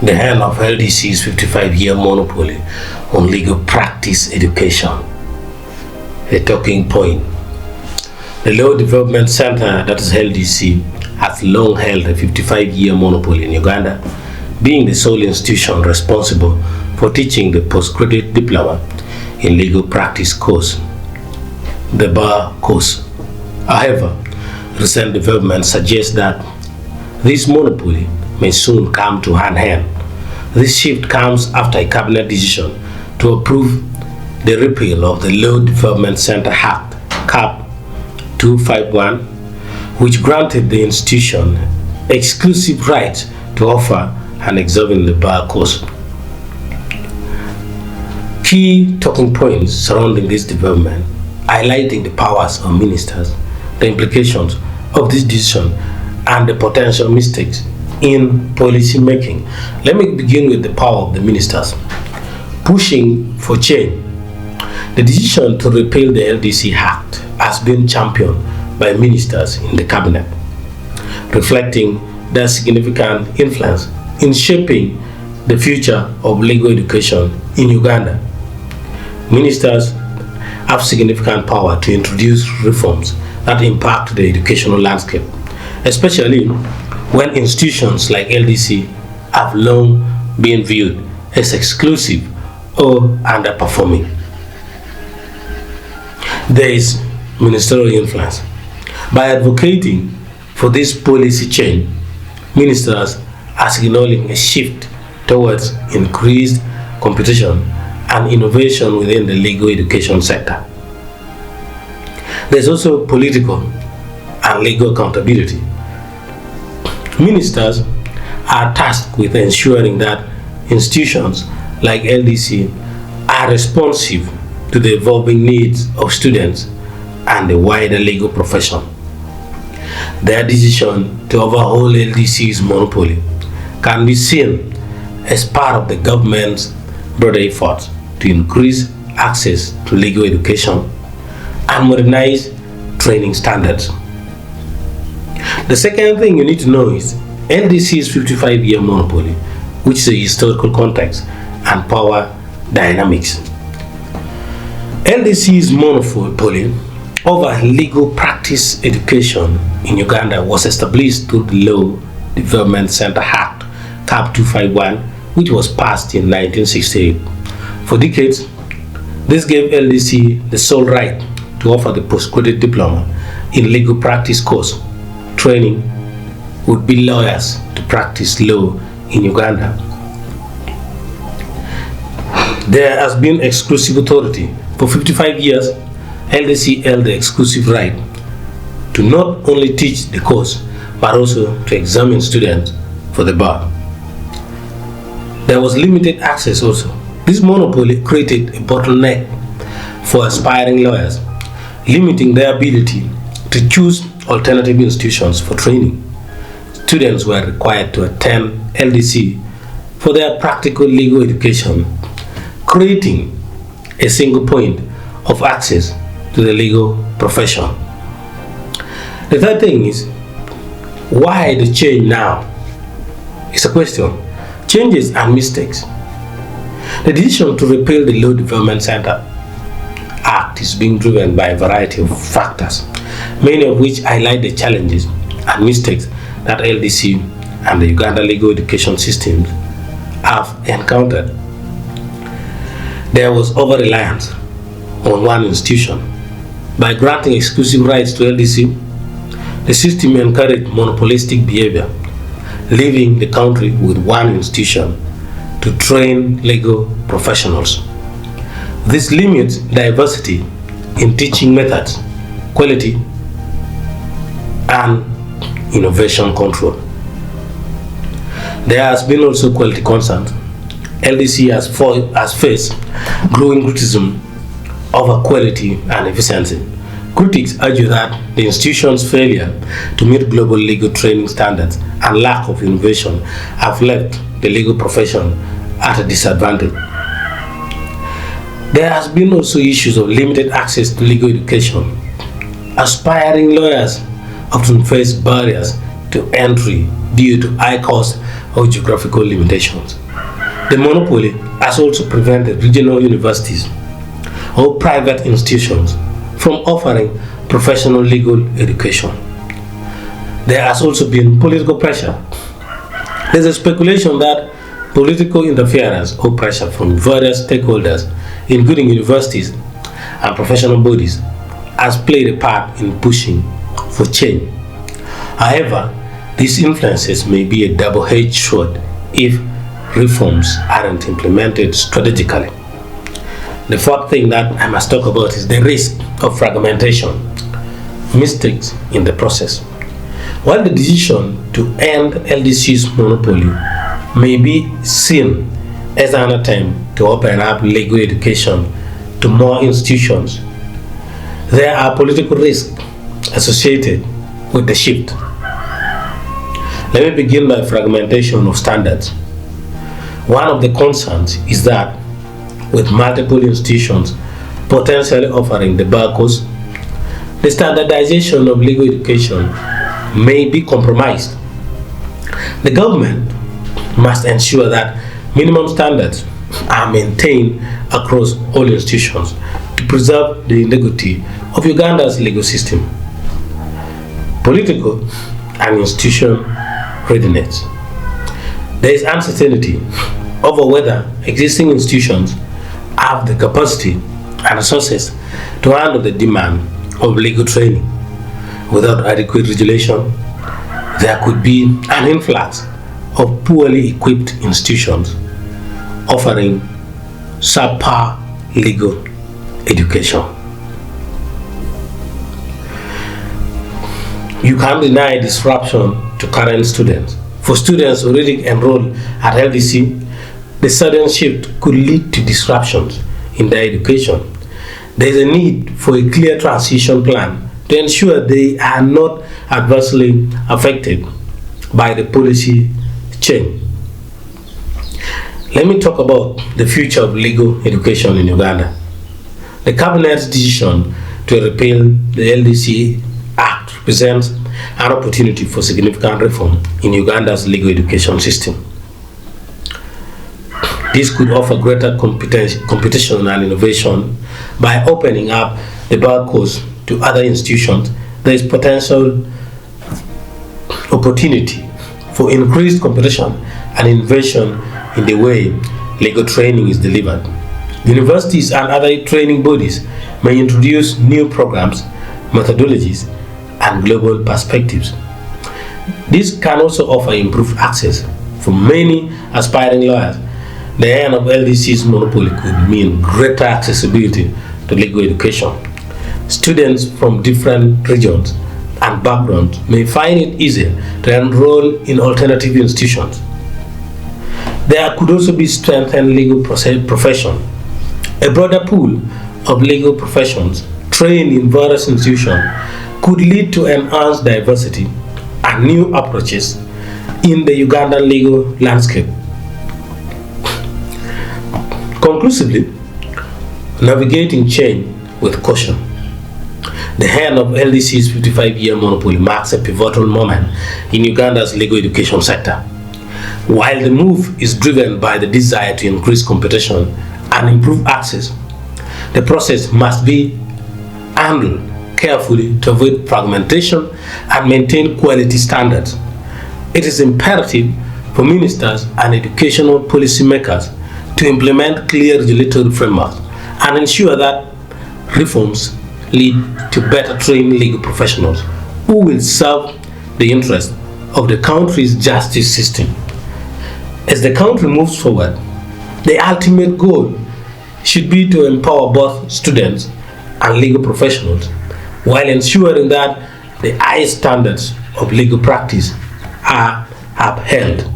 the end of LDC's 55-year monopoly on legal practice education. A talking point. The Law Development Center, that is LDC, has long held a 55-year monopoly in Uganda, being the sole institution responsible for teaching the postgraduate diploma in legal practice course, the bar course. However, recent developments suggest that this monopoly may soon come to an end. This shift comes after a cabinet decision to approve the repeal of the Law Development Center Act, Cap 251, which granted the institution exclusive right to offer an examined bar course. Key talking points surrounding this development, highlighting the powers of ministers, the implications of this decision, and the potential mistakes in policy making. Let me begin with the power of the ministers. Pushing for change. The decision to repeal the LDC Act has been championed by ministers in the cabinet, reflecting their significant influence in shaping the future of legal education in Uganda. Ministers have significant power to introduce reforms that impact the educational landscape, especially when institutions like LDC have long been viewed as exclusive or underperforming. There is ministerial influence. By advocating for this policy change, ministers are signaling a shift towards increased competition and innovation within the legal education sector. There is also political and legal accountability. Ministers are tasked with ensuring that institutions like LDC are responsive to the evolving needs of students and the wider legal profession. Their decision to overhaul LDC's monopoly can be seen as part of the government's broader efforts to increase access to legal education and modernize training standards. The second thing you need to know is LDC's 55-year monopoly, which is a historical context and power dynamics. LDC's monopoly over legal practice education in Uganda was established through the Law Development Center Act, Cap 251, which was passed in 1968. For decades, this gave LDC the sole right to offer the postgraduate diploma in legal practice course. Training would be lawyers to practice law in Uganda. There has been exclusive authority. For 55 years, LDC held the exclusive right to not only teach the course, but also to examine students for the bar. There was limited access also. This monopoly created a bottleneck for aspiring lawyers, limiting their ability to choose alternative institutions for training. Students were required to attend LDC for their practical legal education, creating a single point of access to the legal profession. The third thing is, why the change now? It's a question. Changes and mistakes. The decision to repeal the Law Development Center Act is being driven by a variety of factors, many of which highlight the challenges and mistakes that LDC and the Uganda legal education systems have encountered. There was over-reliance on one institution. By granting exclusive rights to LDC, the system encouraged monopolistic behavior, leaving the country with one institution to train legal professionals. This limits diversity in teaching methods, quality, and innovation control. There has been also quality concerns. LDC has faced growing criticism over quality and efficiency. Critics argue that the institution's failure to meet global legal training standards and lack of innovation have left the legal profession at a disadvantage. There has been also issues of limited access to legal education. Aspiring lawyers often face barriers to entry due to high cost or geographical limitations. The monopoly has also prevented regional universities or private institutions from offering professional legal education. There has also been political pressure. There is a speculation that political interference or pressure from various stakeholders, including universities and professional bodies, has played a part in pushing for change. However, these influences may be a double-edged sword if reforms aren't implemented strategically. The fourth thing that I must talk about is the risk of fragmentation, mistakes in the process. While the decision to end LDC's monopoly may be seen as an attempt to open up legal education to more institutions, there are political risks associated with the shift. Let me begin by fragmentation of standards. One of the concerns is that with multiple institutions potentially offering the bar course, the standardization of legal education may be compromised. The government must ensure that minimum standards are maintained across all institutions to preserve the integrity of Uganda's legal system. Political and institutional readiness. There is uncertainty over whether existing institutions have the capacity and resources to handle the demand of legal training. Without adequate regulation, there could be an influx of poorly equipped institutions offering subpar legal education. You can't deny disruption to current students. For students already enrolled at LDC, the sudden shift could lead to disruptions in their education. There is a need for a clear transition plan to ensure they are not adversely affected by the policy change. Let me talk about the future of legal education in Uganda. The Cabinet's decision to repeal the LDC Act represents an opportunity for significant reform in Uganda's legal education system. This could offer greater competition and innovation by opening up the bar course to other institutions. There is potential opportunity for increased competition and innovation in the way legal training is delivered. Universities and other training bodies may introduce new programs, methodologies, and global perspectives. This can also offer improved access for many aspiring lawyers. The end of LDC's monopoly could mean greater accessibility to legal education. Students from different regions and backgrounds may find it easier to enroll in alternative institutions. There could also be strengthened legal profession. A broader pool of legal professions trained in various institutions could lead to enhanced diversity and new approaches in the Ugandan legal landscape. Conclusively, navigating change with caution. The end of LDC's 55-year monopoly marks a pivotal moment in Uganda's legal education sector. While the move is driven by the desire to increase competition and improve access, the process must be handled carefully to avoid fragmentation and maintain quality standards. It is imperative for ministers and educational policymakers to implement clear regulatory frameworks and ensure that reforms lead to better trained legal professionals who will serve the interests of the country's justice system. As the country moves forward, the ultimate goal should be to empower both students and legal professionals while ensuring that the highest standards of legal practice are upheld.